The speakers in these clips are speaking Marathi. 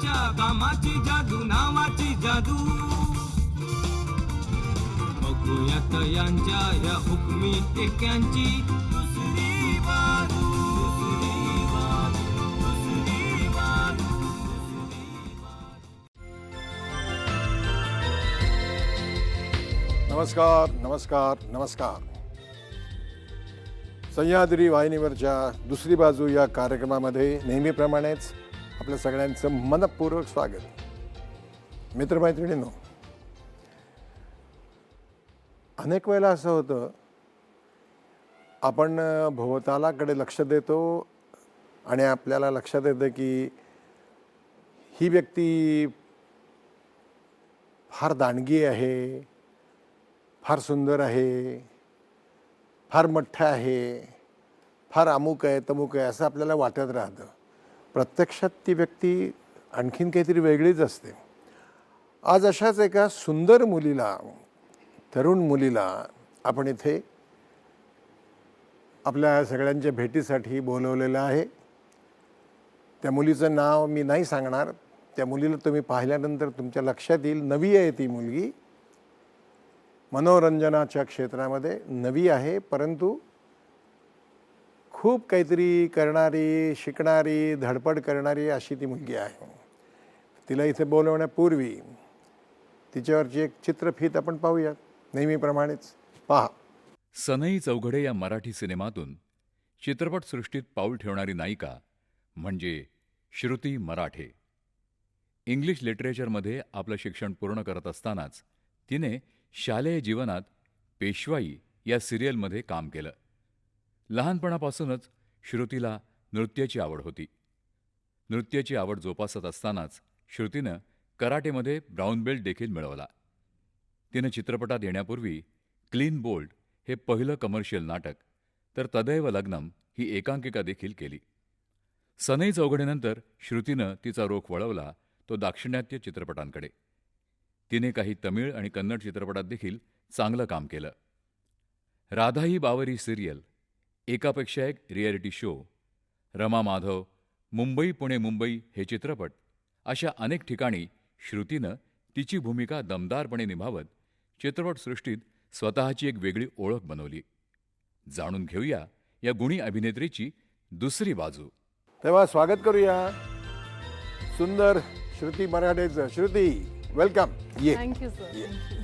त्यांच्या कामाची जादू नावाची जादू बघूयात यांच्या या हुकमी टेक्यांची दुसरी बाजू दुसरी बाजू दुसरी बाजू दुसरी बाजू. नमस्कार नमस्कार नमस्कार. सह्याद्री वाहिनीवरच्या दुसरी बाजू या कार्यक्रमामध्ये नेहमीप्रमाणेच आपल्या सगळ्यांचं मनपूर्वक स्वागत. मित्रमैत्रिणींनो, अनेक वेळेला असं होतं, आपण भोवतालाकडे लक्ष देतो आणि आपल्याला लक्षात येतं की ही व्यक्ती फार दांडगी आहे, फार सुंदर आहे, फार मोठं आहे, फार अमुक आहे तमुक आहे असं आपल्याला वाटत राहतं. प्रत्यक्षात ती व्यक्ती आणखीन काहीतरी वेगळीच असते. आज अशाच एका सुंदर मुलीला, तरुण मुलीला आपण इथे आपल्या सगळ्यांच्या भेटीसाठी बोलवलेलं आहे. त्या मुलीचं नाव मी नाही सांगणार. त्या मुलीला तुम्ही पाहिल्यानंतर तुमच्या लक्षात येईल. नवी आहे ती मुलगी, मनोरंजनाच्या क्षेत्रामध्ये नवी आहे, परंतु खूप काहीतरी करणारी, शिकणारी, धडपड करणारी अशी ती मुलगी आहे. तिला इथे बोलवण्यापूर्वी तिच्यावरची एक चित्रफीत आपण पाहूया नेहमीप्रमाणेच. पहा. सनई चौघडे या मराठी सिनेमातून चित्रपटसृष्टीत पाऊल ठेवणारी नायिका म्हणजे श्रुती मराठे. इंग्लिश लिटरेचरमध्ये आपलं शिक्षण पूर्ण करत असतानाच तिने शालेय जीवनात पेशवाई या सिरियलमध्ये काम केलं. लहानपणापासूनच श्रुतीला नृत्याची आवड होती. नृत्याची आवड जोपासत असतानाच श्रुतीनं कराटेमध्ये ब्राऊन बेल्ट देखील मिळवला. तिनं चित्रपटात येण्यापूर्वी क्लीन बोल्ड हे पहिलं कमर्शियल नाटक, तर तदैव लग्नम ही एकांकिका देखील केली. सनई चौघडेनंतर श्रुतीनं तिचा रोख वळवला तो दाक्षिणात्य चित्रपटांकडे. तिने काही तमिळ आणि कन्नड चित्रपटात देखील चांगलं काम केलं. राधाई बावरी सिरियल, एकापेक्षा एक रिॲलिटी शो, रमा माधव, मुंबई पुणे मुंबई हे चित्रपट अशा अनेक ठिकाणी श्रुतीनं तिची भूमिका दमदारपणे निभावत चित्रपटसृष्टीत स्वतःची एक वेगळी ओळख बनवली. जाणून घेऊया या गुणी अभिनेत्रीची दुसरी बाजू. तेव्हा स्वागत करूया सुंदर श्रुती मराठेचं. श्रुती, वेलकम. ये. Thank you sir.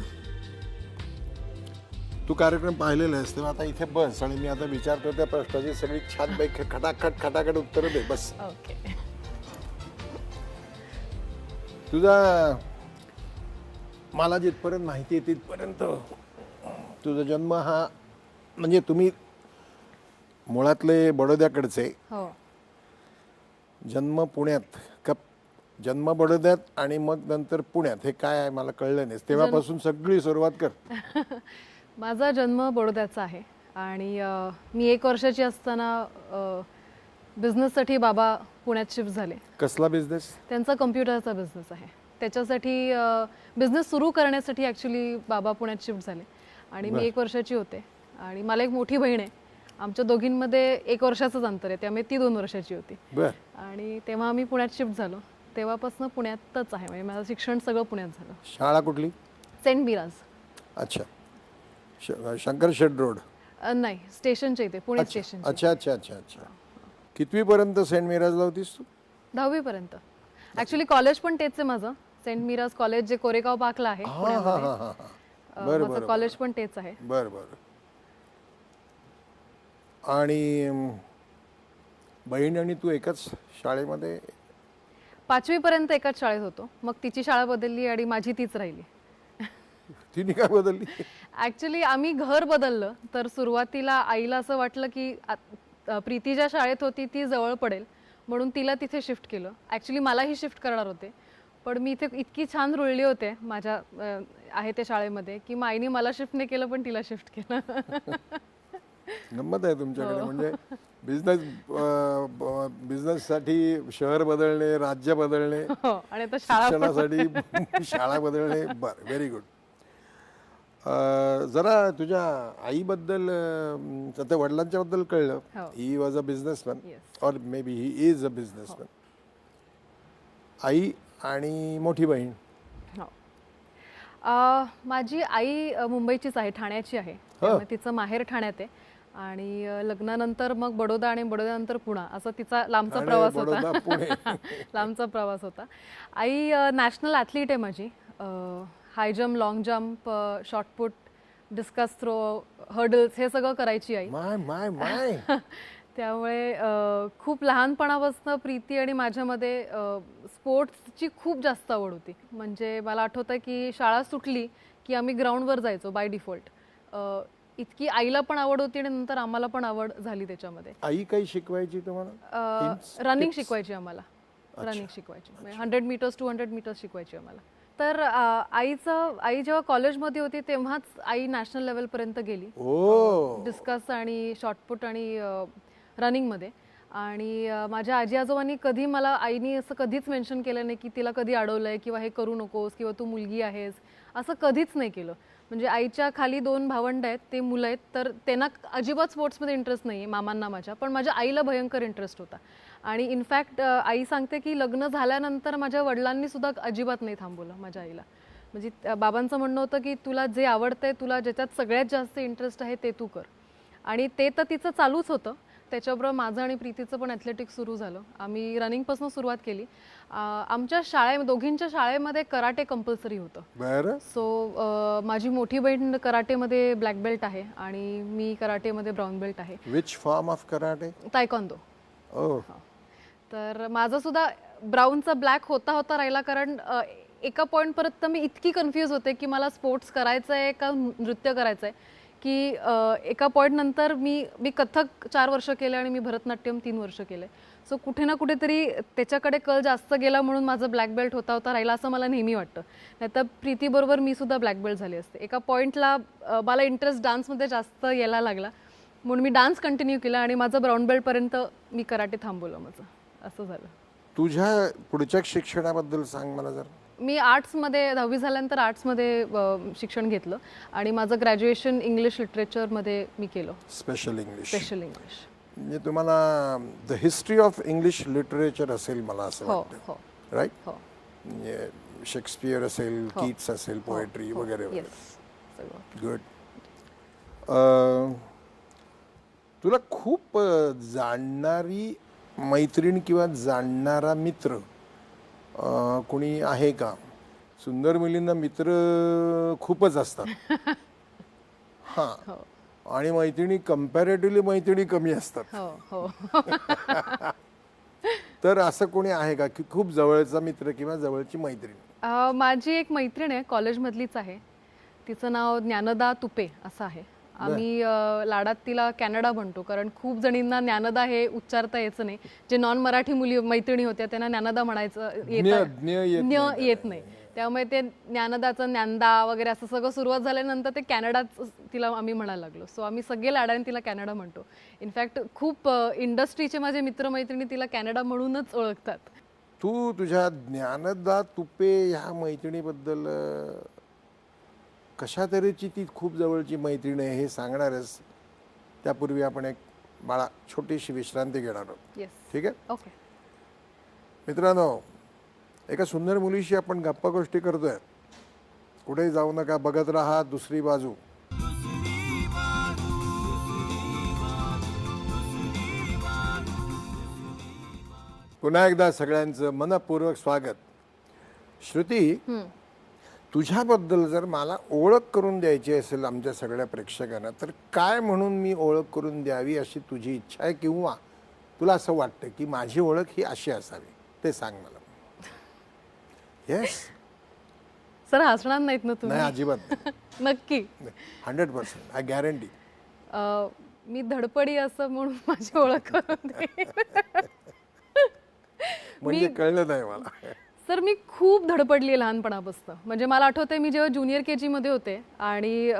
तू कार्यक्रम पाहिलेला आहेस, तेव्हा आता इथे बस आणि मी आता विचारतो त्या प्रश्नाची सगळी छानपैकी खटाखट खटाखट उत्तरं दे. बस. ओके. तुझा मला जिथपर्यंत माहिती आहे तिथपर्यंत तुझा जन्म हा, म्हणजे तुम्ही मुळातले बडोद्याकडचे, हो. जन्म पुण्यात का? जन्म बडोद्यात आणि मग नंतर पुण्यात, हे काय आहे मला कळलं नाही. तेव्हापासून सगळी सुरुवात कर. माझा जन्म बडोद्याचा आहे आणि मी 1 वर्षाची असताना बिझनेससाठी बाबा पुण्यात शिफ्ट झाले. कसला बिझनेस? त्यांचा कम्प्युटरचा बिझनेस आहे. त्याच्यासाठी बिझनेस सुरू करण्यासाठी ॲक्च्युली बाबा पुण्यात शिफ्ट झाले आणि मी 1 वर्षाची होते आणि मला एक मोठी बहीण आहे. आमच्या दोघींमध्ये 1 वर्षाचंच अंतर आहे, त्यामुळे ती 2 वर्षाची होती. आणि तेव्हा आम्ही पुण्यात शिफ्ट झालो. तेव्हापासून पुण्यातच आहे, म्हणजे माझं शिक्षण सगळं पुण्यात झालं. शाळा कुठली? सेंट मिराज. अच्छा. शंकर शेट रोड? नाही, स्टेशनच्या इथे, पुणे स्टेशन. अच्छा अच्छा अच्छा अच्छा. कितवीपर्यंत सेंट मिराजला होतीस तू? 10वी पर्यंत. ॲक्च्युली कॉलेज पण तेच आहे माझं, सेंट मिराज कॉलेज, जे कोरेगाव पार्कला आहे पुण्यामध्ये. माझं कॉलेज पण तेच आहे. बरं बरं. आणि बहीण आणि तू एकाच शाळेमध्ये? 5वी पर्यंत एकाच शाळेत होतो. मग तिची शाळा बदलली आणि माझी तीच राहिली. तिने काय बदलली? ॲक्च्युली आम्ही घर बदललं, तर सुरुवातीला आईला असं वाटलं की प्रीती ज्या शाळेत होती ती जवळ पडेल, म्हणून तिला तिथे शिफ्ट केलं. ॲक्च्युली मलाही शिफ्ट करणार होते, पण मी इथे इतकी छान रुळली होते माझ्या आहे त्या शाळेमध्ये की आईने मला शिफ्ट नाही केलं, पण तिला शिफ्ट केलं. गंमत आहे तुमच्याकडे. म्हणजे बिझनेससाठी शहर बदलणे, राज्य बदलणे, आणि आता शिक्षणासाठी शाळा बदलणे. बरं, व्हेरी गुड. जरा तुझ्या आईबद्दल, आता वडिलांच्या बद्दल कळलं, ही वॉज अ बिझनेसमॅन, और may be he is a businessman. आई आणि मोठी बहीण? हो. माझी आई मुंबईचीच आहे, ठाण्याची आहे. त्यामुळे तिचं माहेर ठाण्यात आहे आणि लग्नानंतर मग बडोदा आणि बडोद्यानंतर पुणा असा तिचा लांबचा प्रवास होता. लांबचा प्रवास होता. आई नॅशनल ॲथलीट आहे माझी. High jump, long jump, shot put, discus throw, hurdles हे सगळं करायची आई. माय त्यामुळे खूप लहानपणापासून प्रीती आणि माझ्यामध्ये स्पोर्ट्सची खूप जास्त आवड होती. म्हणजे मला आठवतं की शाळा सुटली की आम्ही ग्राउंडवर जायचो बाय डिफॉल्ट. इतकी आईला पण आवड होती आणि नंतर आम्हाला पण आवड झाली त्याच्यामध्ये. आई काही शिकवायची तुम्हाला? रनिंग शिकवायची आम्हाला. रनिंग शिकवायची, 100 मीटर्स 200 मीटर्स शिकवायची आम्हाला. तर आई जेव्हा कॉलेजमध्ये होती तेव्हाच आई नॅशनल लेवलपर्यंत गेली डिस्कस आणि शॉर्टपुट आणि रनिंगमध्ये. आणि माझ्या आजी आजोबांनी कधी मला आईनी असं कधीच मेन्शन केलं नाही की तिला कधी अडवलंय किंवा हे करू नकोस किंवा तू मुलगी आहेस, असं कधीच नाही केलं. म्हणजे आईच्या खाली 2 भावंड आहेत, ते मुलं आहेत, तर त्यांना अजिबात स्पोर्ट्समध्ये इंटरेस्ट नाही आहे मामांना माझ्या, पण माझ्या आईला भयंकर इंटरेस्ट होता. आणि इनफॅक्ट आई सांगते की लग्न झाल्यानंतर माझ्या वडिलांनी सुद्धा अजिबात नाही थांबवलं माझ्या आईला. म्हणजे बाबांचं म्हणणं होतं की तुला जे आवडतंय, तुला ज्याच्यात सगळ्यात जास्त इंटरेस्ट आहे ते तू कर. आणि ते तर तिचं चालूच होतं. त्याच्याबरोबर माझं आणि प्रीतीचं पण ॲथलेटिक्स सुरू झालं. आम्ही रनिंगपासून सुरुवात केली. आमच्या दोघींच्या शाळेमध्ये कराटे कंपल्सरी होतं. बरं. सो माझी मोठी बहीण कराटेमध्ये ब्लॅक बेल्ट आहे आणि मी कराटेमध्ये ब्राऊन बेल्ट आहे. Which form of karate? Taekwondo. तर माझा सुद्धा ब्राऊनचा ब्लॅक होता राहिला, कारण एका पॉईंट परत मी इतकी कन्फ्यूज होते की मला स्पोर्ट्स करायचं आहे का नृत्य करायचं आहे, की एका पॉईंट नंतर मी कथक 4 वर्ष केले आणि मी भरतनाट्यम 3 वर्ष केले. सो कुठे ना कुठेतरी त्याच्याकडे कल जास्त गेला म्हणून माझं ब्लॅक बेल्ट होता राहिला असं मला नेहमी वाटतं. नाहीतर प्रीतीबरोबर मी सुद्धा ब्लॅक बेल्ट झाले असते. एका पॉईंटला मला इंटरेस्ट डान्समध्ये जास्त यायला लागला म्हणून मी डान्स कंटिन्यू केला आणि माझं ब्राऊन बेल्टपर्यंत मी कराटे थांबवलं माझं. असं झालं. तुझ्या पुढच्या शिक्षणाबद्दल सांग मला जरा. मी आर्ट्समध्ये 10वी झाल्यानंतर आर्ट्समध्ये शिक्षण घेतलं आणि माझं ग्रॅज्युएशन इंग्लिश लिटरेचरमध्ये मी केलं. Special English. म्हणजे तुम्हाला the history of English literature असेल मला असं वाटतं, राईट? म्हणजे शेक्सपियर असेल, कीट्स असेल, पोएट्री वगैरे. गुड. तुला खूप जाणणारी मैत्रीण किंवा जाणणारा मित्र कोणी आहे का? सुंदर मुलींना मित्र खूपच असतात. हां. आणि मैत्रिणी कम्पॅरेटिव्हली मैत्रिणी कमी असतात. तर असं कोणी आहे का की खूप जवळचा मित्र किंवा जवळची मैत्रीण? माझी एक मैत्रीण आहे, कॉलेजमधलीच आहे. तिचं नाव ज्ञानदा तुपे असं आहे. आम्ही लाडात तिला कॅनडा म्हणतो, कारण खूप जणींना ज्ञानदा हे उच्चारता यायचं नाही. जे नॉन मराठी मुली मैत्रिणी होत्या त्यांना ज्ञानदा म्हणायचं येत नाही. त्यामुळे ते ज्ञानदाचं ज्ञानदा वगैरे असं सगळं सुरुवात झाल्यानंतर ते कॅनडाच तिला आम्ही म्हणायला लागलो. सो आम्ही सगळे लाडाने तिला कॅनडा म्हणतो. इनफॅक्ट खूप इंडस्ट्रीचे माझे मित्रमैत्रिणी तिला कॅनडा म्हणूनच ओळखतात. तू तुझ्या ज्ञानदा तुपे ह्या मैत्रिणीबद्दल कशा तऱ्हेची ती खूप जवळची मैत्रीण आहे हे सांगणारच. त्यापूर्वी आपण एक बाळा छोटीशी विश्रांती घेणार आहोत. ठीक आहे? ओके. मित्रांनो, एका सुंदर मुलीशी आपण गप्पा गोष्टी करतोय. कुठेही जाऊ नका, बघत राहा दुसरी बाजू. पुन्हा एकदा सगळ्यांचं मनपूर्वक स्वागत. श्रुती, तुझ्याबद्दल जर मला ओळख करून द्यायची असेल आमच्या सगळ्या प्रेक्षकांना, तर काय म्हणून मी ओळख करून द्यावी अशी तुझी इच्छा आहे, किंवा तुला असं वाटतं की माझी ओळख ही अशी असावी, ते सांग मला. येस सर, हसणार नाहीत ना तुम्ही? नाही, अजिबात. नक्की 100%. I guarantee. मी धडपडी असं म्हणून माझी ओळख करून दे. म्हणजे कळलं नाही मला. सर, मी खूप धडपडली लहानपणापासून. म्हणजे मला आठवतंय मी जेव्हा ज्युनियर KG मध्ये होते आणि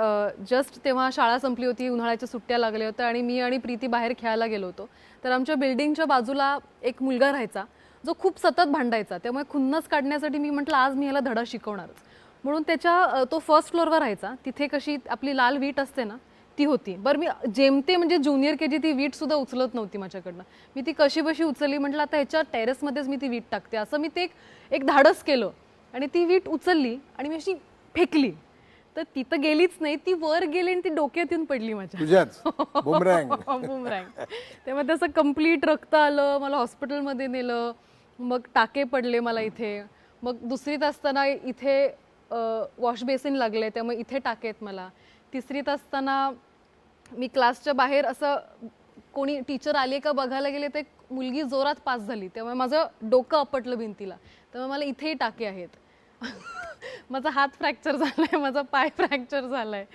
जस्ट तेव्हा शाळा संपली होती, उन्हाळ्याच्या सुट्ट्या लागल्या होत्या आणि मी आणि प्रीती बाहेर खेळायला गेलो होतो. तर आमच्या बिल्डिंगच्या बाजूला एक मुलगा राहायचा जो खूप सतत भांडायचा. त्यामुळे खुन्नस काढण्यासाठी मी म्हटलं आज मी ह्याला धडा शिकवणारच. म्हणून तो 1st फ्लोअरवर राहायचा. तिथे कशी आपली लाल वीट असते ना, ती होती. बरं मी जेमते म्हणजे ज्युनियर KG ती वीट सुद्धा उचलत नव्हती माझ्याकडनं. मी ती कशी बशी उचलली, म्हटलं आता ह्याच्या टेरेसमध्येच मी ती वीट टाकते, असं मी ते एक धाडस केलं आणि ती वीट उचलली आणि मी अशी फेकली. तर ती तर गेलीच नाही, ती वर गेली आणि ती डोक्यात येऊन पडली माझ्या. तुझ्याच बुमरँग. बुमरँग. तेव्हा त्याचं कम्प्लीट रक्त आलं, मला हॉस्पिटलमध्ये नेलं, मग टाके पडले मला इथे. मग दुसरीत असताना इथे वॉश बेसिन लागले, त्यामुळे इथे टाके आहेत मला. तिसरीत असताना मी क्लासच्या बाहेर असं कोणी टीचर आले का बघायला गेले, तर एक मुलगी जोरात पास झाली, त्यामुळे माझं डोकं आपटलं भिंतीला, त्यामुळे मला इथेही टाके आहेत. माझा हात फ्रॅक्चर झालाय, माझा पाय फ्रॅक्चर झालाय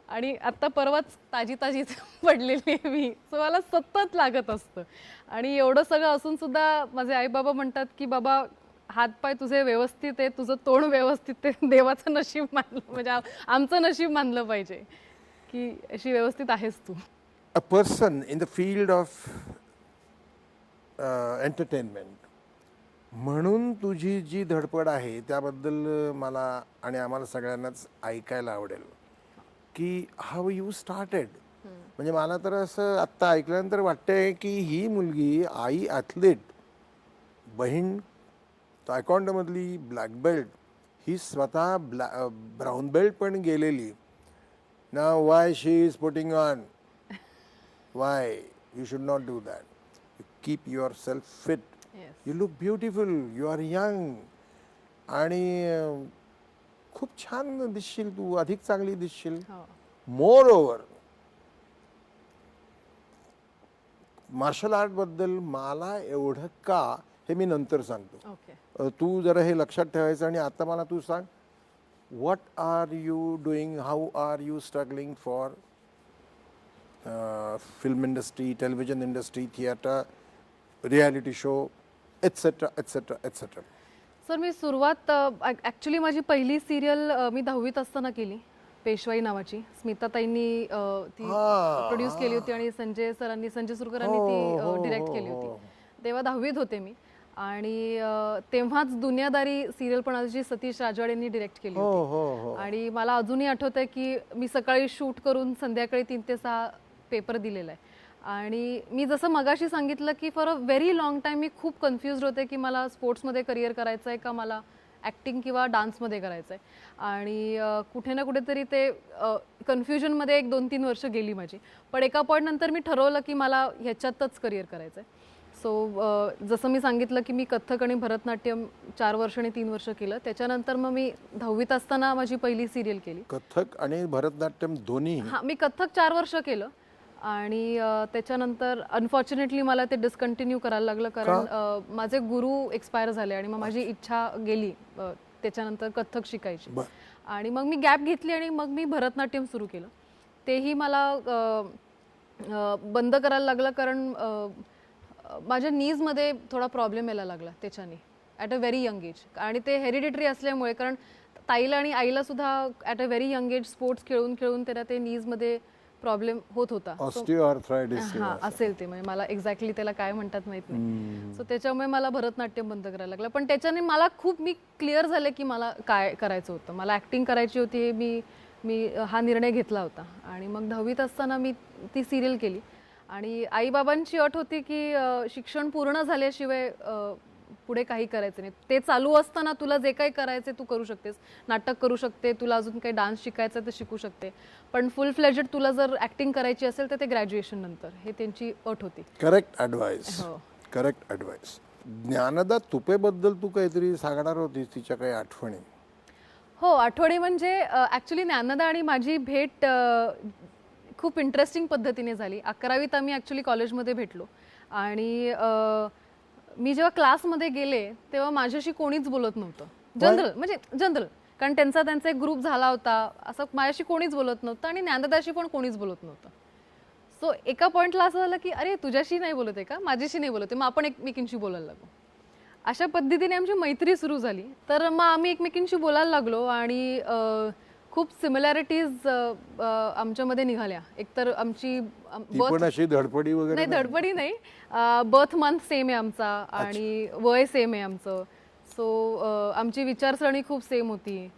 आणि आता परवाच ताजीच पडलेली आहे मी. सो मला सतत लागत असतं. आणि एवढं सगळं असून सुद्धा माझे आई बाबा म्हणतात की बाबा हातपाय तुझे व्यवस्थित आहे, तुझं तोंड व्यवस्थित आहे, देवाचं नशीब मानलं, म्हणजे आमचं नशीब मानलं पाहिजे की अशी व्यवस्थित आहेस तू. A person in the field of entertainment म्हणून तुझी जी धडपड आहे त्याबद्दल मला आणि आम्हाला सगळ्यांनाच ऐकायला आवडेल की हाऊ यू स्टार्टेड. म्हणजे मला तर असं आत्ता ऐकल्यानंतर वाटतंय की ही मुलगी, आई ॲथलीट, बहीण तायक्वांडोमधली ब्लॅक बेल्ट, ही स्वतः ब्राऊन बेल्ट पण गेलेली. Now why she is putting on, why you should not do that. You keep yourself fit. You look beautiful, you are young आणि खूप छान दिसशील तू, अधिक चांगली दिसशील. मोर ओव्हर मार्शल आर्ट बद्दल मला एवढं का हे मी नंतर सांगतो. तू जरा हे लक्षात ठेवायचं. आणि आता मला तू सांग, what are you doing, how are you struggling for film industry, television industry, theatre, reality show, etcetera etcetera etcetera. Sir मी सुरुवात ॲक्च्युली माझी पहिली सिरियल मी 10वीत असताना केली, पेशवाई नावाची. स्मिताताईंनी ती प्रोड्यूस केली होती आणि संजय सुरकरांनी ती डिरेक्ट केली होती. तेव्हा 10वीत होते मी. आणि तेव्हाच दुनियादारी सिरियल पण जी सतीश राजवाडेंनी डिरेक्ट केली होती. आणि मला अजूनही आठवत आहे की मी सकाळी शूट करून संध्याकाळी 3 ते 6 पेपर दिलेला आहे. आणि मी जसं मगाशी सांगितलं की for a very long time मी खूप कन्फ्युज्ड होते की मला स्पोर्ट्समध्ये करिअर करायचं आहे का मला ॲक्टिंग किंवा डान्समध्ये करायचं आहे. आणि कुठे ना कुठेतरी ते कन्फ्युजनमध्ये 1-2-3 वर्ष गेली माझी. पण एका पॉईंट नंतर मी ठरवलं की मला ह्याच्यातच करिअर करायचं आहे. सो जसं मी सांगितलं की मी कथ्थक आणि भरतनाट्यम 4 वर्ष आणि 3 वर्ष केलं. त्याच्यानंतर मग मी 10वीत असताना माझी पहिली सिरियल केली. कथ्थक आणि भरतनाट्यम दोन्ही? हां, मी कथ्थक 4 वर्ष केलं आणि त्याच्यानंतर अनफॉर्च्युनेटली मला ते डिस्कंटिन्यू करायला लागलं, कारण माझे गुरु एक्सपायर झाले आणि मग माझी इच्छा गेली त्याच्यानंतर कथ्थक शिकायची. आणि मग मी गॅप घेतली आणि मग मी भरतनाट्यम सुरू केलं. तेही मला बंद करायला लागलं कारण माझ्या नीजमध्ये थोडा प्रॉब्लेम यायला लागला त्याच्याने at a very young age. आणि ते हेरिडिटरी असल्यामुळे, कारण ताईला आणि आईला सुद्धा at a very young age sports खेळून त्यांना ते नीजमध्ये प्रॉब्लेम होत होता. ऑस्टिओआर्थरायटिस असेल ते, म्हणजे मला एक्झॅक्टली त्याला काय म्हणतात माहित नाही. सो त्याच्यामुळे मला भरतनाट्यम बंद करायला लागलं. पण त्याच्याने मला मी क्लिअर झाले की मला काय करायचं होतं. मला ॲक्टिंग करायची होती, मी हा निर्णय घेतला होता. आणि मग 10वीत असताना मी ती सिरियल केली. आणि आईबाबांची अट होती की शिक्षण पूर्ण झाल्याशिवाय पुढे काही करायचं नाही. ते चालू असताना तुला जे काही करायचे तू करू शकतेस, नाटक करू शकते, तुला अजून काही डान्स शिकायचं तर शिकू शकते, पण फुल फ्लेजेड तुला जर ॲक्टिंग करायची असेल तर ते ग्रॅज्युएशन नंतर, हे त्यांची अट होती. Correct advice. Correct advice. Dnyanada तुपेबद्दल तू काहीतरी सांगणार होतीस, तिच्या काही आठवणी? हो, आठवणी म्हणजे ॲक्च्युली ज्ञानदा आणि माझी भेट खूप इंटरेस्टिंग पद्धतीने झाली. 11वीत आम्ही ॲक्च्युली कॉलेजमध्ये भेटलो. आणि मी जेव्हा क्लासमध्ये गेले तेव्हा माझ्याशी कोणीच बोलत नव्हतं. जनरल कारण त्यांचा एक ग्रुप झाला होता, असं माझ्याशी कोणीच बोलत नव्हतं आणि ज्ञानदाशी पण कोणीच बोलत नव्हतं. सो एका पॉईंटला असं झालं की अरे तुझ्याशी नाही बोलत आहे का, माझ्याशी नाही बोलत आहे, मग आपण एकमेकींशी बोलायला लागलो. अशा पद्धतीने आमची मैत्री सुरू झाली. तर मग आम्ही एकमेकींशी बोलायला लागलो आणि खूप सिमिलॅरिटीज आमच्यामध्ये निघाल्या. एकतर आमची धडपडी वगैरे नाही, धडपडी नाही, बर्थ मंथ सेम आहे आमचा आणि वय सेम आहे आमचं. सो आमची विचारसरणी खूप सेम होती.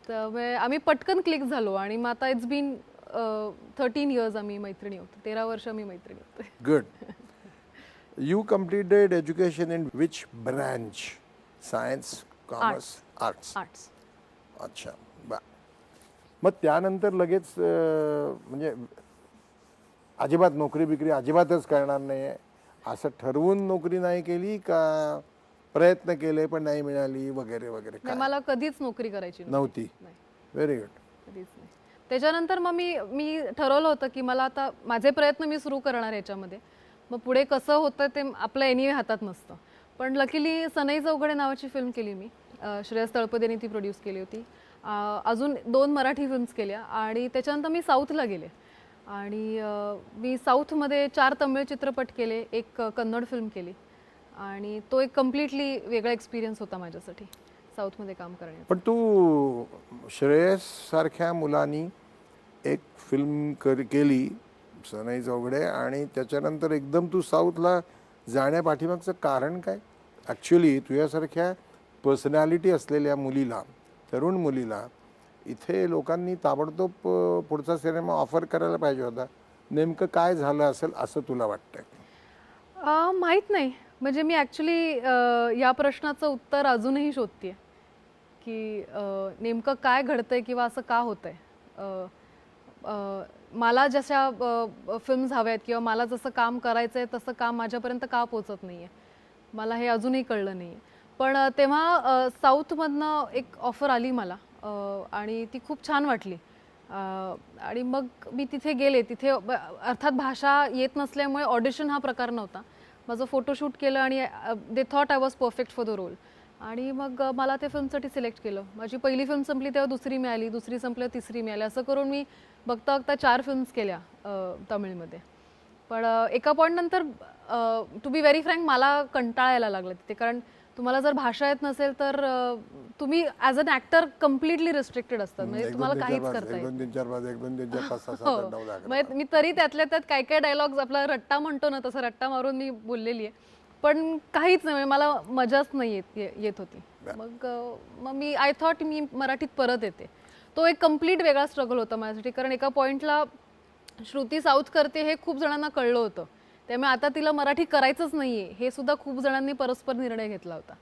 त्यामुळे आम्ही पटकन क्लिक झालो. आणि मग आता इट्स बीन 13 इयर्स आम्ही मैत्रिणी होतो, 13 वर्ष आम्ही मैत्रिणी होतो. Good. You completed education in which branch? Science, commerce, arts. Arts. अच्छा, बा. मग त्यानंतर लगेच म्हणजे अजिबात नोकरी बिकरी अजिबातच करणार नाही असं ठरवून नोकरी नाही केली का प्रयत्न केले पण नाही मिळाली वगैरे वगैरे नाही, मला कधीच नोकरी करायची नव्हती. नाही, व्हेरी गुड. कधीच नाही. त्याच्यानंतर मग मी ठरवलं होतं की मला आता माझे प्रयत्न मी सुरू करणार याच्यामध्ये. मग पुढे कसं होतं ते आपल्या एनिवे हातात नसतं. पण लकीली सनई चौघडे नावाची फिल्म केली मी. श्रेयस तळपदेने ती प्रोड्यूस केली होती. अजून 2 मराठी फिल्म्स केल्या आणि त्याच्यानंतर मी साऊथला गेले आणि मी साऊथमध्ये 4 तमिळ चित्रपट केले, 1 कन्नड फिल्म केली आणि तो एक कम्प्लिटली वेगळा एक्सपिरियन्स होता माझ्यासाठी साऊथमध्ये काम करण्याचा. पण तू श्रेयस सारख्या मुलांनी एक फिल्म केली सनई चौघडे आणि त्याच्यानंतर एकदम तू साऊथला जाण्यापाठीमागचं कारण काय? ॲक्च्युली तुझ्यासारख्या पर्सनॅलिटी असलेल्या मुलीला, तरुण मुलीला इथे लोकांनी ताबडतोब पुढचा सिनेमा ऑफर करायला पाहिजे होता. नेमकं काय झालं असेल असं तुला वाटतंय? माहीत नाही. म्हणजे मी ॲक्च्युली या प्रश्नाचं उत्तर अजूनही शोधतेय की नेमकं काय घडतंय किंवा असं का होतंय. मला जशा फिल्म्स हव्यात किंवा मला जसं काम करायचं आहे तसं काम माझ्यापर्यंत का पोचत नाही आहे, मला हे अजूनही कळलं नाही आहे. पण तेव्हा साऊथमधनं एक ऑफर आली मला आणि ती खूप छान वाटली आणि मग मी तिथे गेले. तिथे अर्थात भाषा येत नसल्यामुळे ऑडिशन हा प्रकार नव्हता. माझं फोटोशूट केलं आणि they thought I was perfect for the role आणि मग मला ते फिल्मसाठी सिलेक्ट केलं. माझी पहिली फिल्म संपली तेव्हा दुसरी मिळाली, दुसरी संपल्यावर तिसरी मिळाली. असं करून मी बघता बघता 4 फिल्म्स केल्या तमिळमध्ये. पण एका पॉईंट नंतर टू बी व्हेरी फ्रँक मला कंटाळायला लागलं तिथे. कारण तुम्हाला जर भाषा येत नसेल तर तुम्ही as an actor completely restricted असतात. म्हणजे तुम्हाला काहीच करता येत नाही. मी तरी त्यातल्या त्यात काही काही डायलॉग्स आपला रट्टा म्हणतो ना तसं रट्टा मारून मी बोललेली आहे. पण काहीच नाही, मला मजाच नाही येत होती. मग मी आय थॉट मी मराठीत परत येते. तो एक कम्प्लीट वेगळा स्ट्रगल होता माझ्यासाठी. कारण एका पॉईंटला श्रुती साऊथ करते हे खूप जणांना कळलं होतं. त्यामुळे आता तिला मराठी करायचंच नाहीये हे सुद्धा खूप जणांनी परस्पर निर्णय घेतला होता.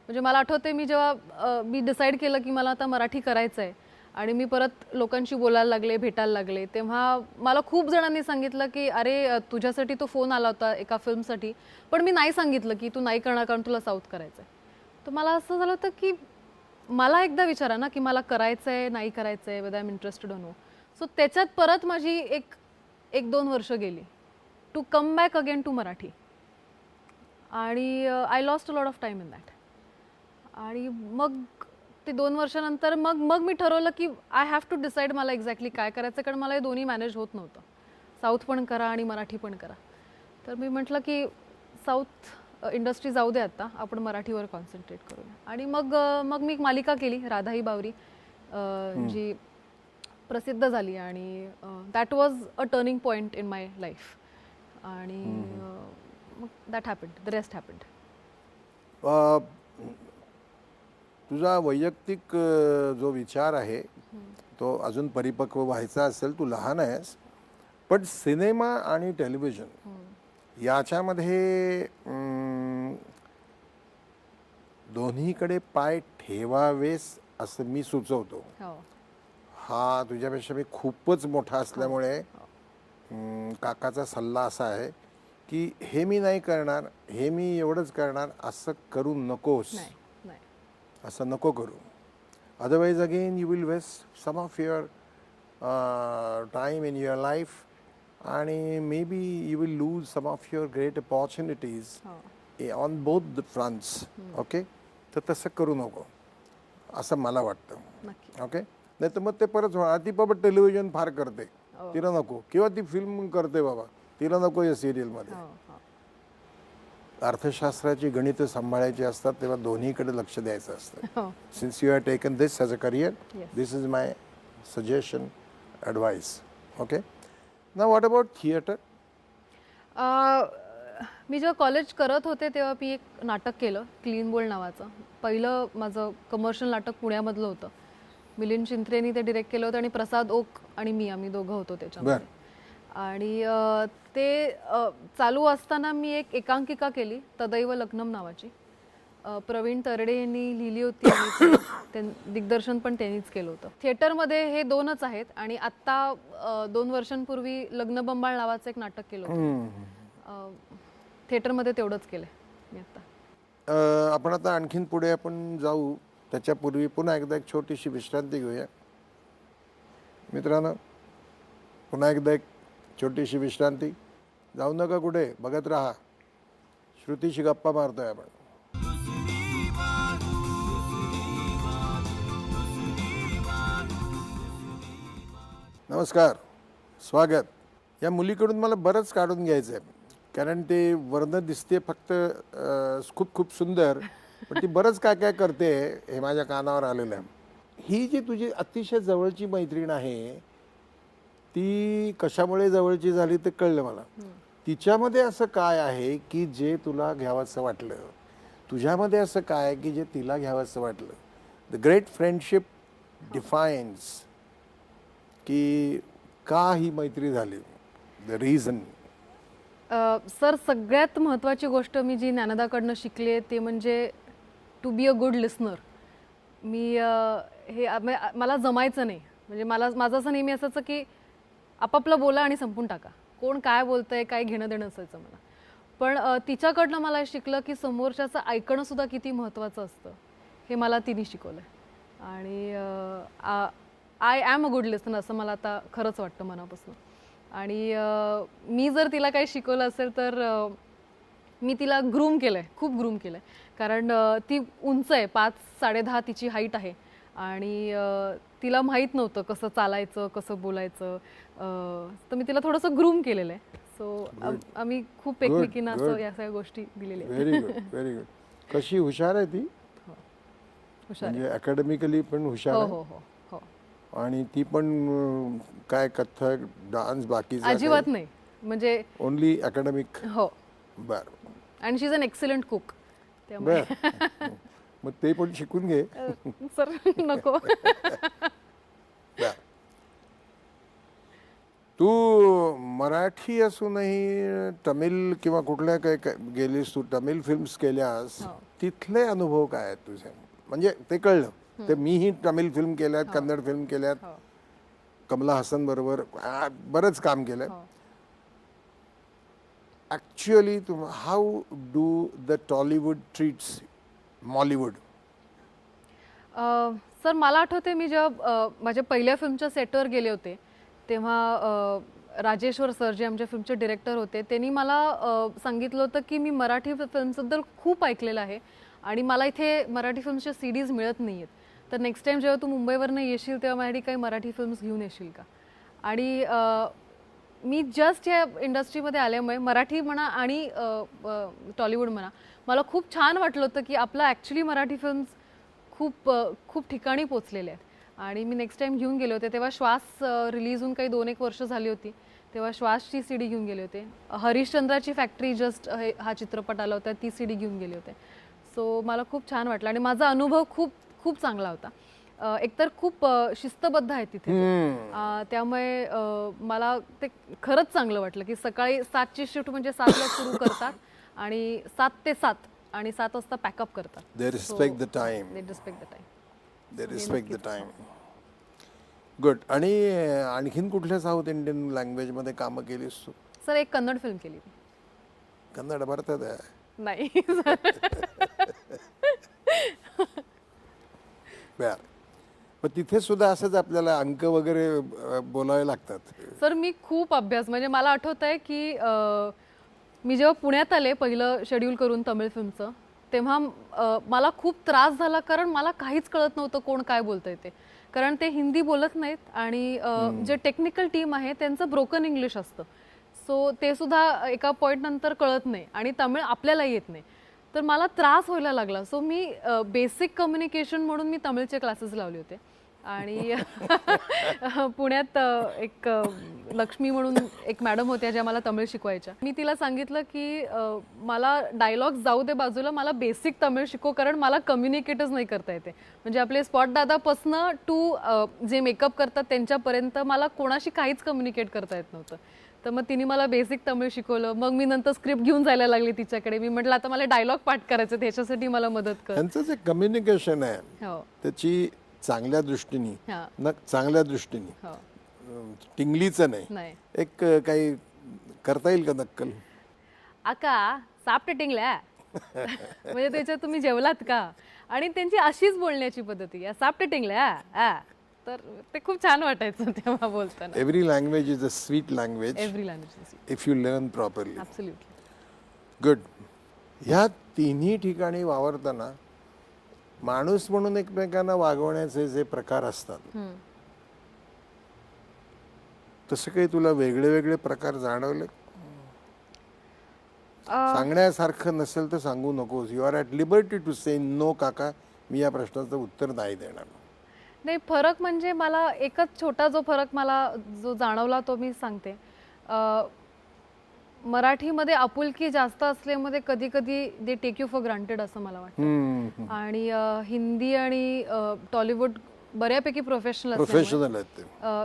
म्हणजे मला आठवते मी जेव्हा मी डिसाईड केलं की मला आता मराठी करायचं आहे आणि मी परत लोकांशी बोलायला लागले, भेटायला लागले, तेव्हा मला खूप जणांनी सांगितलं की अरे तुझ्यासाठी तो फोन आला होता एका फिल्मसाठी, पण मी नाही सांगितलं की तू नाही करणार कारण तुला साऊथ करायचं आहे. तर मला असं झालं होतं की मला एकदा विचारा ना की मला करायचं आहे नाही करायचं आहे, whether I am interested no. So त्याच्यात परत माझी 1-2 वर्ष गेली to come back again to Marathi आणि I lost a lot of time in that. आणि मग ते 2 वर्षानंतर मग मी ठरवलं की आय हॅव टू डिसाईड मला एक्झॅक्टली काय करायचं, कारण मला हे दोन्ही मॅनेज होत नव्हतं. साऊथ पण करा आणि मराठी पण करा. तर मी म्हटलं की साऊथ इंडस्ट्री जाऊ दे आता, आपण मराठीवर कॉन्सन्ट्रेट करूया. आणि मग मी एक मालिका केली राधाई बावरी जी प्रसिद्ध झाली आणि that was a turning point in my life. आणि मग that happened, the rest happened. तुझा वैयक्तिक जो विचार आहे तो अजून परिपक्व व्हायचा असेल, तू लहान आहेस, पण सिनेमा आणि टेलिव्हिजन याच्यामध्ये दोन्हीकडे पाय ठेवावेस असं मी सुचवतो. हा तुझ्यापेक्षा मी खूपच मोठा असल्यामुळे काकाचा सल्ला असा आहे की हे मी नाही करणार, हे मी एवढंच करणार असं करू नकोस. असं नको करू. Otherwise again you will waste some of your time in your life आणि maybe you will lose some of your great opportunities on both the fronts. Okay, तर तसं करू नको असं मला वाटतं. ओके, नाही तर मग ते परत होणार. ती बाबा टेलिव्हिजन फार करते, तिला नको, किंवा ती फिल्म करते बाबा तिला नको या सिरियलमध्ये. अर्थशास्त्राची गणितं सांभाळायची असतात तेव्हा दोन्हीकडे लक्ष द्यायचं असतं. Since you have taken this as a career, this is my suggestion, advice. Okay, now what about theatre? मी जेव्हा कॉलेज करत होते तेव्हा मी एक नाटक केलं क्लीन बोल्ड नावाचं. पहिलं माझं कमर्शियल नाटक पुण्यामधलं होतं. मिलिंद चिंत्रेनी ते डिरेक्ट केलं होतं आणि प्रसाद ओक आणि मी आम्ही दोघं होतो त्याच्यामध्ये. आणि ते चालू असताना मी एक एकांकिका केली तदैव लग्नम नावाची. प्रवीण तरडे यांनी लिहिली होती आणि ते दिग्दर्शन पण त्यांनीच केलं होतं. थिएटरमध्ये हे 2च आहेत आणि आत्ता 2 वर्षांपूर्वी लग्नबंबाळ नावाचं एक नाटक केलं होतं. थिएटरमध्ये तेवढंच केलंय मी आता. आपण आता आणखीन पुढे आपण जाऊ त्याच्यापूर्वी पुन्हा एकदा एक छोटीशी विश्रांती घेऊया मित्रांनो. पुन्हा एकदा एक छोटीशी विश्रांती. जाऊ नका कुठे, बघत राहा. श्रुतीशी गप्पा मारतोय आपण. नमस्कार, स्वागत. या मुलीकडून मला बरंच काढून घ्यायचं आहे कारण ते वर्ण दिसते फक्त खूप खूप सुंदर, पण ती बरंच काय काय करते हे माझ्या कानावर आलेलं आहे. ही जी तुझी अतिशय जवळची मैत्रीण आहे ती कशामुळे जवळची झाली ते कळलं मला. तिच्यामध्ये असं काय आहे की जे तुला घ्यावंसं वाटलं, तुझ्यामध्ये असं काय आहे की जे तिला घ्यावंसं वाटलं. द ग्रेट फ्रेंडशिप डिफाईन्स की का ही मैत्री झाली, द रिझन. सर सगळ्यात महत्त्वाची गोष्ट मी जी ज्ञानदाकडनं शिकले ते म्हणजे to be a good listener. मी मला जमायचं नाही, म्हणजे माझं असं नेहमी असायचं की आपापलं बोला आणि संपून टाका, कोण काय बोलतंय काय घेणं देणं असायचं मला. पण तिच्याकडनं मला शिकलं की समोरच्याचं ऐकणं सुद्धा किती महत्त्वाचं असतं हे मला तिने शिकवलं. आणि I am a good listener असं मला आता खरंच वाटतं मनापासून. आणि मी जर तिला काही शिकवलं असेल तर मी तिला ग्रूम केलं आहे, खूप ग्रूम केलं आहे. कारण ती उंच आहे, 5-10.5 तिची हाईट आहे आणि तिला माहीत नव्हतं कसं चालायचं कसं बोलायचं, तर मी तिला थोडंसं ग्रूम केलेलं आहे. सो आम्ही खूप एकमेकींना असं या सगळ्या गोष्टी दिलेल्या आहेत. Very good, very good. कशी हुशार आहे ती, हुशार म्हणजे अकॅडमिकली पण हुशार हो आहे. हो हो हो. आणि ती पण काय कथ्थक डान्स बाकी अजिबात नाही, म्हणजे ओनली अकॅडमिक. हो. बर. आणि शी इज अन एक्सलंट कुक. त्यामुळे बर, मग ते पण शिकून घे. सर नको. बर. तू मराठी असूनही तमिळ किंवा कुठल्या काय गेलीस तू, तमिळ फिल्म्स केल्यास, तिथले अनुभव काय आहेत तुझे? म्हणजे ते कळलं ते मीही तमिळ फिल्म केल्यात, कन्नड फिल्म केल्यात, कमला हसन बरोबर बरंच काम केलं. Actually how do the Tollywood treats Mollywood? Sir मला आठवते मी जेव्हा माझ्या पहिल्या फिल्मच्या सेटवर गेले होते तेव्हा राजेश्वर सर जे आमच्या फिल्मचे डिरेक्टर होते त्यांनी मला सांगितलं होतं की मी मराठी फिल्म्सबद्दल खूप ऐकलेलं आहे आणि मला इथे मराठी फिल्मच्या CDs मिळत नाही आहेत, तर नेक्स्ट टाइम जेव्हा तू मुंबईवरनं येशील तेव्हा माझ्यासाठी काही मराठी फिल्म्स घेऊन येशील का. आणि मी जस्ट या इंडस्ट्रीमध्ये आल्यामुळे मराठी म्हणा आणि टॉलिवूड म्हणा मला खूप छान वाटलं होतं की आपलं ॲक्च्युली मराठी फिल्म्स खूप खूप ठिकाणी पोचलेले आहेत. आणि मी नेक्स्ट टाइम घेऊन गेले होते तेव्हा श्वास रिलीज होऊन काही 2-1 वर्ष झाली होती, तेव्हा श्वासची CD घेऊन गेले होते. हरिश्चंद्राची फॅक्टरी जस्ट हा चित्रपट आला होता, ती CD घेऊन गेले होते. सो मला खूप छान वाटलं आणि माझा अनुभव खूप खूप चांगला होता. एकतर खूप शिस्तबद्ध आहे तिथे, त्यामुळे मला ते खरंच चांगलं वाटलं की सकाळी 7ची शिफ्ट म्हणजे 7ला सुरू करतात आणि 7 ते 7 आणि 7 वाजता पॅकअप करतात. They respect the time. They respect the time. They respect the time. Good. आणि आणखीन कुठल्या साऊथ इंडियन लँग्वेजमध्ये कामं केलीस तू? सर एक कन्नड फिल्म केली. कन्नड भारतात आहे? नाही. बर. पण तिथे सुद्धा असंच आपल्याला अंक वगैरे बोलावे लागतात? सर मी खूप अभ्यास, म्हणजे मला आठवत आहे की मी जेव्हा पुण्यात आले पहिलं शेड्यूल करून तमिळ फिल्मचं तेव्हा मला खूप त्रास झाला कारण मला काहीच कळत नव्हतं कोण काय बोलतंय ते, कारण ते हिंदी बोलत नाहीत आणि जे टेक्निकल टीम आहे त्यांचं ब्रोकन इंग्लिश असतं. सो ते सुद्धा एका पॉईंट नंतर कळत नाही आणि तमिळ आपल्याला येत नाही, तर मला त्रास व्हायला लागला. सो मी बेसिक कम्युनिकेशन म्हणून मी तमिळचे क्लासेस लावले होते आणि पुण्यात एक लक्ष्मी म्हणून एक मॅडम होत्या ज्या मला तमिळ शिकवायच्या. मी तिला सांगितलं की मला डायलॉग्स जाऊ दे बाजूला, मला बेसिक तमिळ शिकव, कारण मला कम्युनिकेटच नाही करता येते. म्हणजे आपले स्पॉट दादापासनं टू जे मेकअप करतात त्यांच्यापर्यंत मला कोणाशी काहीच कम्युनिकेट करता येत नव्हतं. तर मग तिने मला बेसिक तमिळ शिकवलं. मग मी नंतर स्क्रिप्ट घेऊन जायला लागली तिच्याकडे. मी म्हटलं आता मला डायलॉग पाठ करायचं, त्याच्यासाठी मला मदत कर. त्यांचं जे कम्युनिकेशन आहे हो त्याची चांगल्या दृष्टीने हा न चांगल्या दृष्टीने हो टिंगलीचं नाही, नाही एक काही करता येईल का नक्कल? आका सापटे टिंगल्या म्हणजे त्याच्यात तुम्ही जेवलात का, आणि त्यांची अशीच बोलण्याची पद्धती या सापटे टिंगल्या तर ते खूप छान वाटायचं तेव्हा बोलताना. Every language is a sweet language every language if you learn properly. Absolutely. Good. ह्या तिन्ही ठिकाणी वावरताना माणूस म्हणून एकमेकांना वागवण्याचे जे प्रकार असतात तसे काही तुला वेगळे वेगळे प्रकार जाणवले? सांगण्यासारखं नसेल तर सांगू नकोस. You are at liberty to say no काका, मी या प्रश्नाचं उत्तर नाही देणार. नाही, फरक म्हणजे मला एकच छोटा जो फरक मला जो जाणवला तो मी सांगते. मराठीमध्ये आपुलकी जास्त असल्यामुळे कधी कधी they take you for granted असं मला वाटतं. आणि हिंदी आणि टॉलिवूड बऱ्यापैकी प्रोफेशनल आहेत ते.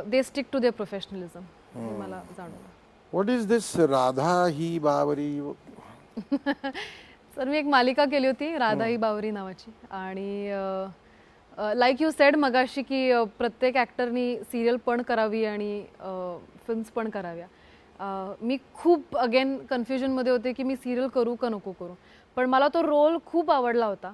They stick to their professionalism हे मला जाणवलं. What is this Radha Hi Bawari? Sir मी एक मालिका केली होती राधा ही बावरी नावाची. आणि लाईक यू सेड मगाशी की प्रत्येक ॲक्टरनी सिरियल पण करावी आणि फिल्म्स पण कराव्या. मी खूप अगेन कन्फ्युजनमध्ये होते की मी सिरियल करू का नको करू. पण मला तो रोल खूप आवडला होता.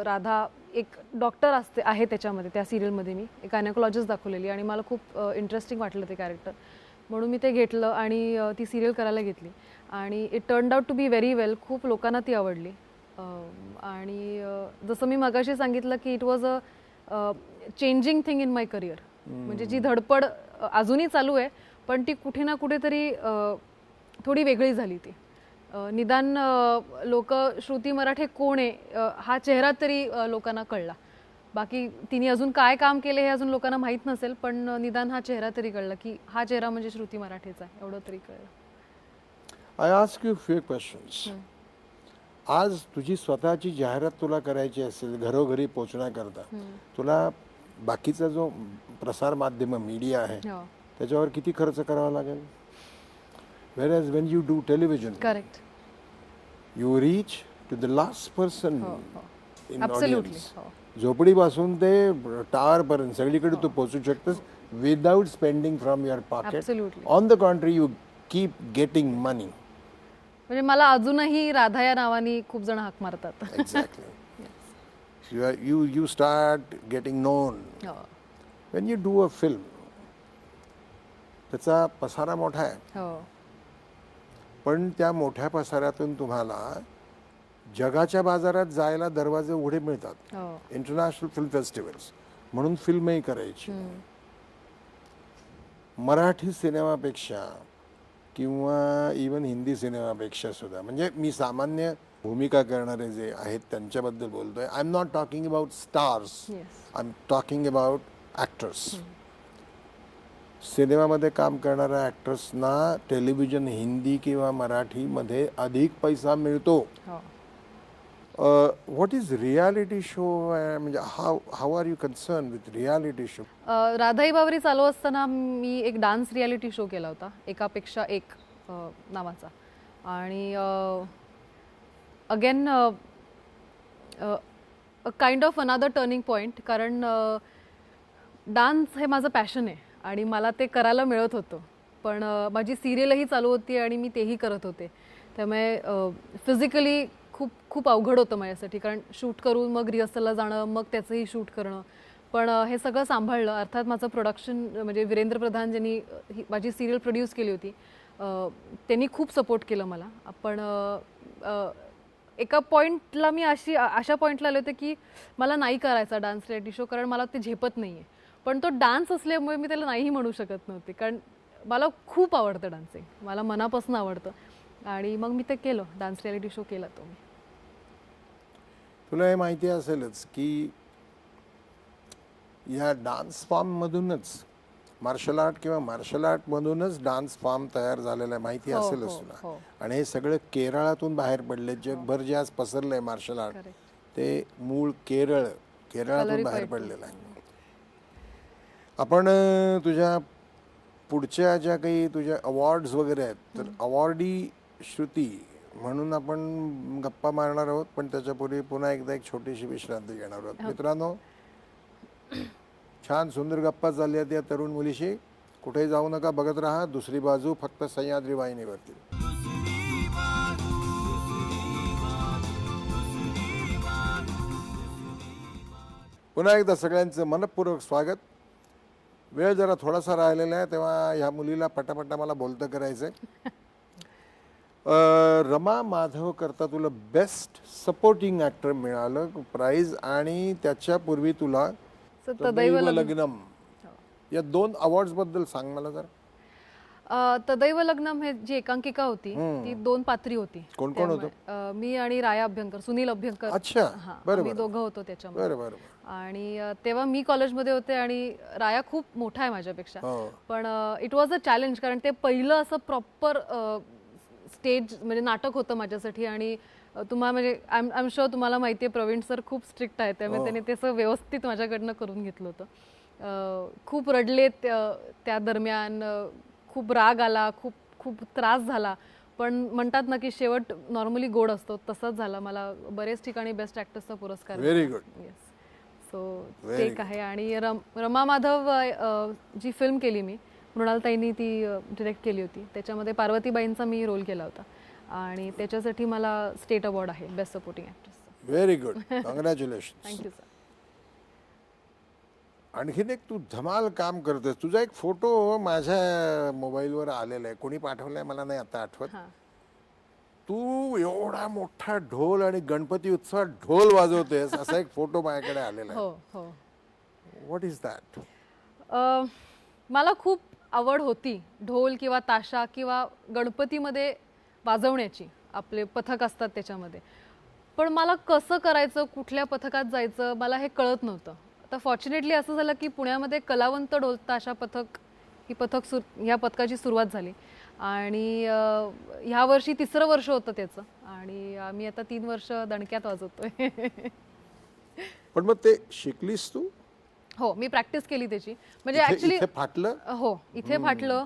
राधा एक डॉक्टर आहे त्याच्यामध्ये, त्या सिरियलमध्ये मी एक गायनेकोलॉजिस्ट दाखवलेली आणि मला खूप इंटरेस्टिंग वाटलं ते कॅरेक्टर, म्हणून मी ते घेतलं आणि ती सिरियल करायला घेतली. आणि it turned out to be very well. खूप लोकांना ती आवडली. आणि जसं मी मगाशी सांगितलं की it was a changing thing in my career. म्हणजे जी धडपड अजूनही चालू आहे पण ती कुठे ना कुठेतरी थोडी वेगळी झाली. ती निदान लोक श्रुती मराठे कोण आहे हा चेहरा तरी लोकांना कळला. बाकी तिने अजून काय काम केले हे अजून लोकांना माहीत नसेल, पण निदान हा चेहरा तरी कळला की हा चेहरा म्हणजे श्रुती मराठेचा आहे, एवढं तरी कळलं. I ask you few questions. आज तुझी स्वतःची जाहिरात तुला करायची असेल घरोघरी पोचण्याकरता, तुला बाकीचा जो प्रसार माध्यम मीडिया आहे त्याच्यावर किती खर्च करावा लागेल? Whereas when you do television, correct, you reach to the last person in absolutely. audience. झोपडीपासून ते टावर पर्यंत सगळीकडे तू पोहोचू शकतेस without spending from your pocket. Absolutely. On the contrary you keep getting money. म्हणजे मला अजूनही राधा या नावाने खूप जण हाक मारतात. Exactly. You start getting known. When you do a film, त्याचा पसारा मोठा आहे, हो पण त्या मोठ्या पसाऱ्यातून तुम्हाला जगाच्या बाजारात जायला दरवाजे उघडे मिळतात. हो इंटरनॅशनल फिल्म फेस्टिवल्स म्हणून फिल्मही करायची. मराठी सिनेमापेक्षा किंवा इवन हिंदी सिनेमापेक्षा सुद्धा, म्हणजे मी सामान्य भूमिका करणारे जे आहेत त्यांच्याबद्दल बोलतोय. I am not talking about stars, I am talking about actors. सिनेमामध्ये काम करणाऱ्या ॲक्टर्सना टेलिव्हिजन हिंदी किंवा मराठीमध्ये अधिक पैसा मिळतो. What is reality show? म्हणजे how are you concern with reality show? Radhai Bawri चालू असताना मी एक डान्स रियालिटी शो केला होता, एकापेक्षा एक नावाचा. आणि again kind of another turning point, कारण डान्स हे माझं पॅशन आहे आणि मला ते करायला मिळत होतं. पण माझी सिरियलही चालू होती आणि मी तेही करत होते. त्यामुळे फिजिकली खूप खूप अवघड होतं माझ्यासाठी, कारण शूट करून मग रिहर्सलला जाणं, मग त्याचंही शूट करणं. पण हे सगळं सांभाळलं. अर्थात माझं प्रोडक्शन म्हणजे वीरेंद्र प्रधान ज्यांनी माझी सिरियल प्रोड्यूस केली होती त्यांनी खूप सपोर्ट केलं मला. पण एका पॉईंटला मी अशा पॉईंटला आले होते की मला नाही करायचा डान्स रियालिटी शो, कारण मला ते झेपत नाही आहे. पण तो डान्स असल्यामुळे मी त्याला नाहीही म्हणू शकत नव्हते, कारण मला खूप आवडतं डान्सिंग, मला मनापासून आवडतं. आणि मग मी ते केलं, डान्स रियालिटी शो केला तो मी. तुला हे माहिती असेलच की या डान्स फॉर्ममधूनच मार्शल आर्ट किंवा मार्शल आर्टमधूनच डान्स फॉर्म तयार झालेला आहे, माहिती हो, असेलच हो, तुला. हो. आणि हे सगळं केरळातून बाहेर पडले. जगभर जे आज पसरलंय मार्शल आर्ट Correct. ते मूळ केरळातून बाहेर कलरीपायट. पडलेलं आहे. आपण तुझ्या पुढच्या ज्या काही तुझ्या अवॉर्ड्स वगैरे आहेत, तर अवॉर्डी श्रुती म्हणून आपण गप्पा मारणार आहोत, पण त्याच्यापूर्वी पुन्हा एकदा एक छोटीशी विश्रांती घेणार आहोत. मित्रांनो, छान सुंदर गप्पा चालल्या त्या तरुण मुलीशी. कुठेही जाऊ नका, बघत राहा दुसरी बाजू, फक्त सह्याद्री वाहिनीवरती. पुन्हा एकदा सगळ्यांचं मनपूर्वक स्वागत. वेळ जरा थोडासा राहिलेला आहे, तेव्हा ह्या मुलीला पटापटा मला बोलतं करायचंय. रमा माधव करता तुला बेस्ट सपोर्टिंग ऍक्टर मिळालं प्राइज, आणि त्याच्यापूर्वी तुला तदैव लग्नम या 2 अवॉर्ड्स बद्दल सांग मला जरा. तदैव लग्नम हे जी एकांकिका होती ती 2 पात्री होती. कोण कोण होतं? मी आणि राया अभ्यंकर, सुनील अभ्यंकर. अच्छा, बरं मी बरं दोघं होतो त्याच्यामध्ये. बरं बरं. आणि तेव्हा मी कॉलेजमध्ये होते आणि राया खूप मोठा आहे माझ्यापेक्षा. हो. पण इट वॉज अ चॅलेंज, कारण ते पहिलं असं प्रॉपर स्टेज म्हणजे नाटक होतं माझ्यासाठी. आणि तुम्हाला म्हणजे आय एम शुअर तुम्हाला माहिती आहे प्रवीण सर खूप स्ट्रिक्ट आहेत, त्यामुळे त्यांनी ते असं व्यवस्थित माझ्याकडनं करून घेतलं होतं. खूप रडले त्या दरम्यान, खूप राग आला, खूप खूप त्रास झाला, पण म्हणतात ना की शेवट नॉर्मली गोड असतो, तसंच झाला. मला बरेच ठिकाणी बेस्ट ॲक्टर्सचा पुरस्कार. Very good. येस, सो ते एक आहे. आणि रमा माधव जी फिल्म केली मी, मृणालताईंनी ती डिरेक्ट केली होती, त्याच्यामध्ये पार्वतीबाईंचा मी रोल केला होता आणि त्याच्यासाठी मला स्टेट अवॉर्ड आहे बेस्ट सपोर्टिंग ॲक्ट्रेसचा. Very good, congratulation. Thank you sir. आणखीन एक तू धमाल काम करतेस. तुझा एक फोटो माझ्या मोबाईलवर आलेला आहे, कोणी पाठवलाय मला नाही आता आठवत. हां. तू एवढा मोठा ढोल आणि गणपती उत्सवात ढोल वाजवतेस असा एक फोटो माझ्याकडे आलेला आहे. हो हो. What is that? मला खूप आवड होती ढोल किंवा ताशा किंवा गणपतीमध्ये वाजवण्याची. आपले पथक असतात त्याच्यामध्ये, पण मला कसं करायचं, कुठल्या पथकात जायचं, मला हे कळत नव्हतं. आता फॉर्च्युनेटली असं झालं की पुण्यामध्ये कलावंत ढोल ताशा पथक ह्या पथकाची सुरुवात झाली आणि ह्या वर्षी 3रं वर्ष होतं त्याचं आणि आम्ही आता 3 वर्ष दणक्यात वाजवतोय. पण मग ते शिकलीस तू? हो, मी प्रॅक्टिस केली त्याची. म्हणजे ऍक्च्युली फाटलं? हो, इथे फाटलं.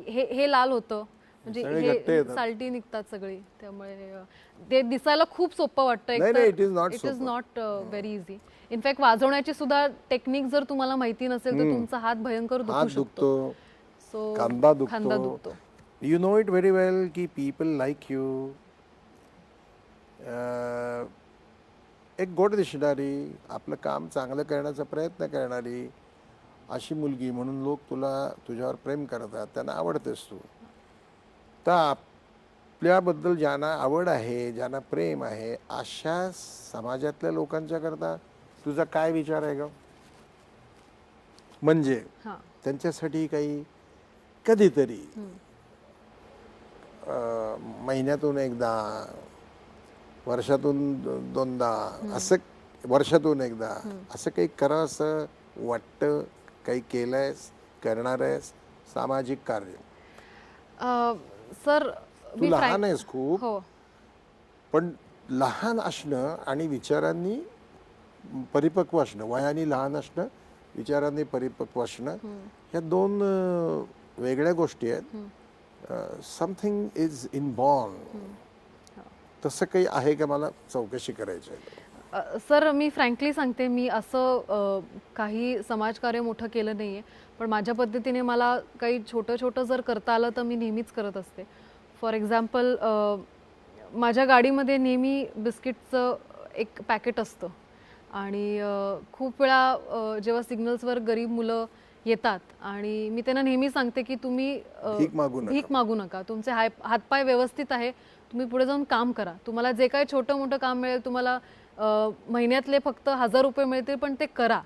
हे लाल होतं, म्हणजे हे साल्टी निघतात सगळी, त्यामुळे ते दिसायला खूप सोपं वाटतं. It is not very easy. In fact वाजवण्याची सुद्धा टेक्निक जर तुम्हाला माहिती नसेल तर तुमचा हात भयंकर दुखू शकतो. सो खांदा दुखतो. दुखतो. यू नो इट व्हेरी वेल की पीपल लाईक यू, एक गोड दिसणारी, आपलं काम चांगलं करण्याचा प्रयत्न करणारी अशी मुलगी म्हणून लोक तुझ्यावर प्रेम करतात, त्यांना आवडतेस तू. तर आपल्याबद्दल ज्यांना आवड आहे, ज्यांना प्रेम आहे, अशा समाजातल्या लोकांच्या करता तुझा काय विचार आहे ग? म्हणजे त्यांच्यासाठी काही कधीतरी महिन्यातून एकदा, वर्षातून 2दा, असं वर्षातून एकदा असं काही करावं असं वाटतं? काही केलंयस, करणार आहेस सामाजिक कार्य? सर तू लहान आहेस खूप, पण लहान असणं आणि विचारांनी परिपक्व असणं, वयाने लहान असणं, विचारांनी परिपक्व असणं, ह्या 2 वेगळ्या गोष्टी आहेत. Something is inborn. तसं काही आहे का, मला चौकशी करायची आहे. सर मी फ्रँकली सांगते, मी असं काही समाजकार्य मोठं केलं नाही आहे, पण माझ्या पद्धतीने मला काही छोटं जर करता आलं तर मी नेहमीच करत असते. फॉर एक्झाम्पल, माझ्या गाडीमध्ये नेहमी बिस्किटचं एक पॅकेट असतं आणि खूप वेळा जेव्हा सिग्नल्सवर गरीब मुलं येतात आणि मी त्यांना नेहमी सांगते की तुम्ही भीक मागू नका, तुमचे हातपाय व्यवस्थित आहे, तुम्ही पुढे जाऊन काम करा. तुम्हाला जे काही छोटं मोठं काम मिळेल, तुम्हाला महिन्यातले फक्त 1000 रुपये मिळतील, पण ते करा.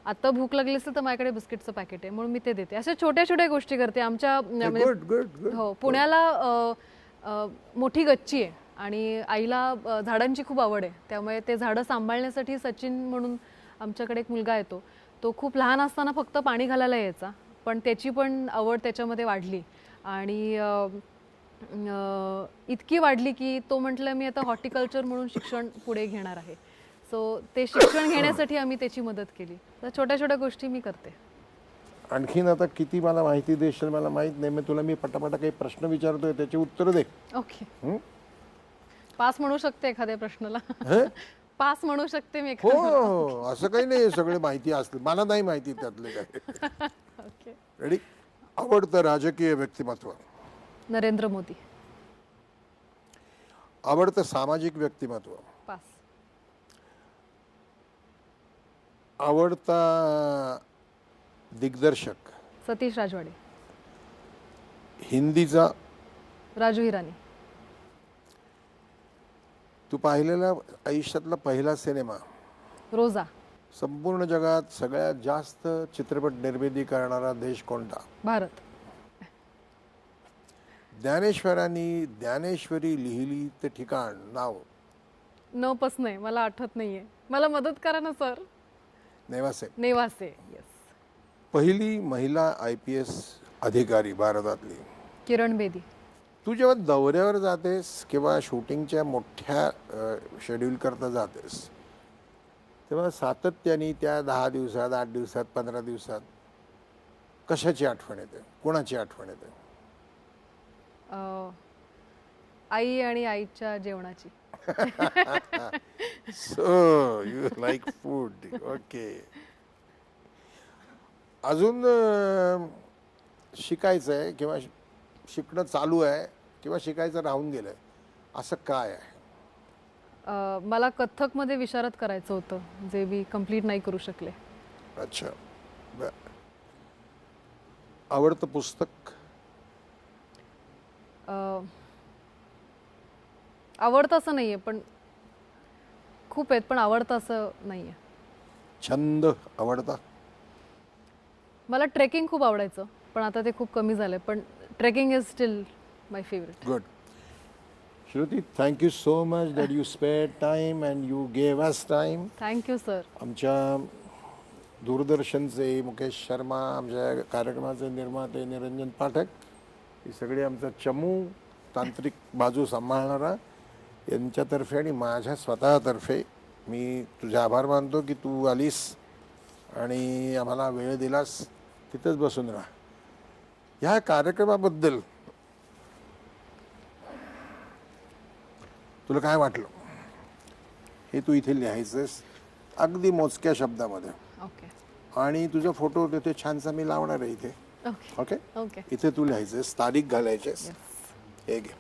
आता भूक लागली असेल तर माझ्याकडे बिस्किटचं पॅकेट आहे म्हणून मी ते देते. अशा छोट्या गोष्टी करते. आमच्या हो, पुण्याला मोठी गच्ची आहे आणि आईला झाडांची खूप आवड आहे, त्यामुळे ते झाडं सांभाळण्यासाठी सचिन म्हणून आमच्याकडे एक मुलगा येतो, तो खूप लहान असताना फक्त पाणी घालायला यायचा, पण त्याची पण आवड त्याच्यामध्ये वाढली आणि इतकी वाढली की तो म्हटलं मी आता हॉर्टिकल्चर म्हणून शिक्षण पुढे घेणार आहे. सो ते शिक्षण घेण्यासाठी आम्ही त्याची मदत केली. तर छोट्या छोट्या गोष्टी मी करते. आणखीन आता किती मला माहिती देशील मला माहित नाही, मी तुला पटापटा काही प्रश्न विचारतोय त्याची उत्तर दे. ओके. हं? पास म्हणू शकते एखाद्या प्रश्नाला. हं? पास म्हणू शकते मी हो एखाद्या. असं काही नाही, सगळे माहिती असते, मला नाही माहिती त्यातले काय. ओके. रेडी. आवडतं राजकीय व्यक्तिमत्व. नरेंद्र मोदी. आवडतं सामाजिक व्यक्तिमत्व. पास. आवडता दिग्दर्शक. सतीश राजवाडे. हिंदीचा. राजू हिरानी. तू पाहिलेला आयुष्यातला पहिला सिनेमा. रोजा. संपूर्ण जगात सगळ्यात जास्त चित्रपट निर्मिती करणारा देश कोणता. भारत. ज्ञानेश्वरांनी ज्ञानेश्वरी लिहिली ते ठिकाण नाव. नपस नाही, मला आठवत नाहीये, मला मदत करा ना सर. नेवासे. नेवासे. येस. पहिली महिला IPS अधिकारी भारतातली. किरण बेदी. तू जेव्हा दौऱ्यावर जातेस किंवा शूटिंगच्या मोठ्या शेड्यूल करता जातेस तेव्हा सातत्याने त्या 10 दिवसात, 8 दिवसात, 15 दिवसात कशाची आठवण येते, कोणाची आठवण येते. आई आणि आईच्या जेवणाची. So you like food. Okay. अजून शिकायचं आहे किंवा शिकणं चालू आहे किंवा शिकायचं राहून गेलंय असं काय आहे. मला कथ्थकमध्ये विशारद करायचं होतं, जे मी कंप्लीट नाही करू शकले. अच्छा. बर. आवडतं पुस्तक. आवडतं असं नाहीये, पण खूप आहेत, पण आवडतं असं नाहीये. छंद आवडता. मला ट्रेकिंग खूप आवडायचं, पण आता ते खूप कमी झालंय, पण trekking is steel my favourite. Good. Shruti, thank you so much that you spare time and you gave us time. Thank you sir. आमच्या दूरदर्शनचे मुकेश शर्मा, आमच्या कार्यक्रमाचे निर्माते निरंजन पाठक, हे सगळे आमचा चमू तांत्रिक बाजू सांभाळणारा, यांच्यातर्फे आणि माझ्या स्वतःतर्फे मी तुझे आभार मानतो की तू आलीस आणि आम्हाला वेळ दिलास. तिथंच बसून राहा. ह्या कार्यक्रमाबद्दल तुला काय वाटलं हे तू इथे लिहायचंस अगदी मोजक्या शब्दामध्ये. ओके. आणि तुझा फोटो तिथे छानसा मी लावणार आहे इथे. ओके. ओके. ओके. इथे तू लिहायचंस, तारीख घालायचेस. हे घे.